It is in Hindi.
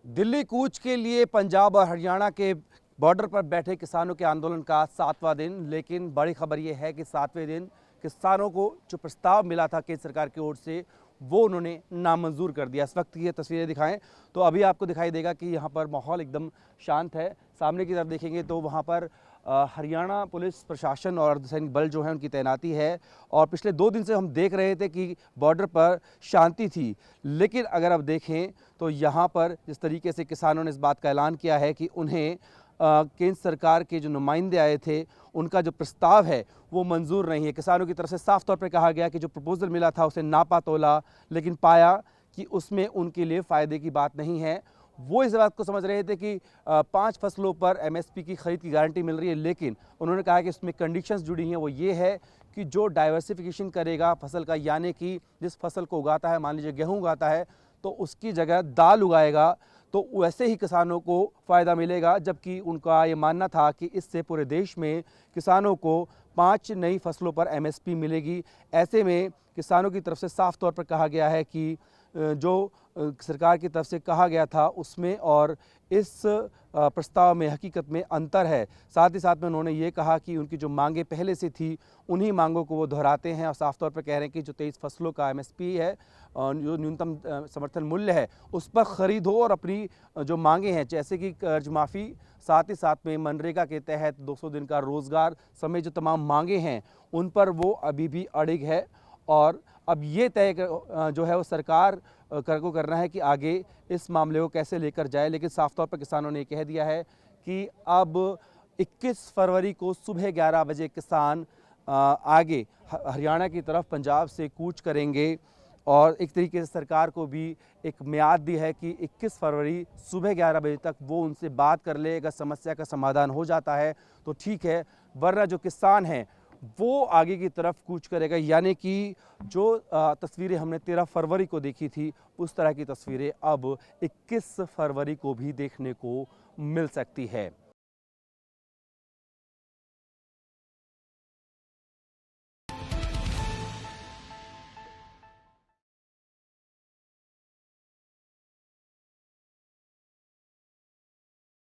दिल्ली कूच के लिए पंजाब और हरियाणा के बॉर्डर पर बैठे किसानों के आंदोलन का 7वां दिन। लेकिन बड़ी खबर यह है कि 7वें दिन किसानों को जो प्रस्ताव मिला था केंद्र सरकार की ओर से वो उन्होंने नामंजूर कर दिया। इस वक्त ये तस्वीरें दिखाएं तो अभी आपको दिखाई देगा कि यहाँ पर माहौल एकदम शांत है। सामने की तरफ देखेंगे तो वहाँ पर हरियाणा पुलिस प्रशासन और अर्धसैनिक बल जो है उनकी तैनाती है। और पिछले 2 दिन से हम देख रहे थे कि बॉर्डर पर शांति थी, लेकिन अगर आप देखें तो यहाँ पर जिस तरीके से किसानों ने इस बात का ऐलान किया है कि उन्हें केंद्र सरकार के जो नुमाइंदे आए थे उनका जो प्रस्ताव है वो मंजूर नहीं है। किसानों की तरफ से साफ तौर पर कहा गया कि जो प्रपोजल मिला था उसे नापा तोला, लेकिन पाया कि उसमें उनके लिए फ़ायदे की बात नहीं है। वो इस बात को समझ रहे थे कि 5 फसलों पर एमएसपी की खरीद की गारंटी मिल रही है, लेकिन उन्होंने कहा कि इसमें कंडीशंस जुड़ी हैं। वो ये है कि जो डाइवर्सिफिकेशन करेगा फसल का, यानी कि जिस फसल को उगाता है, मान लीजिए गेहूँ उगाता है तो उसकी जगह दाल उगाएगा तो वैसे ही किसानों को फ़ायदा मिलेगा। जबकि उनका ये मानना था कि इससे पूरे देश में किसानों को 5 नई फसलों पर एमएसपी मिलेगी। ऐसे में किसानों की तरफ से साफ तौर पर कहा गया है कि जो सरकार की तरफ से कहा गया था उसमें और इस प्रस्ताव में हकीकत में अंतर है। साथ ही साथ में उन्होंने ये कहा कि उनकी जो मांगें पहले से थी उन्हीं मांगों को वो दोहराते हैं और साफ तौर पर कह रहे हैं कि जो 23 फसलों का एमएसपी है, जो न्यूनतम समर्थन मूल्य है, उस पर ख़रीद हो और अपनी जो मांगें हैं जैसे कि कर्ज माफ़ी, साथ ही साथ में मनरेगा के तहत 200 दिन का रोज़गार समेत जो तमाम मांगें हैं उन पर वो अभी भी अड़िग है। और अब ये तय जो है वो सरकार को करना है कि आगे इस मामले को कैसे लेकर जाए। लेकिन साफ तौर पर किसानों ने कह दिया है कि अब 21 फरवरी को सुबह 11 बजे किसान आगे हरियाणा की तरफ पंजाब से कूच करेंगे। और एक तरीके से सरकार को भी एक मियाद दी है कि 21 फरवरी सुबह 11 बजे तक वो उनसे बात कर ले। अगर समस्या का समाधान हो जाता है तो ठीक है, वरना जो किसान हैं वो आगे की तरफ कूच करेगा। यानी कि जो तस्वीरें हमने 13 फरवरी को देखी थी उस तरह की तस्वीरें अब 21 फरवरी को भी देखने को मिल सकती है।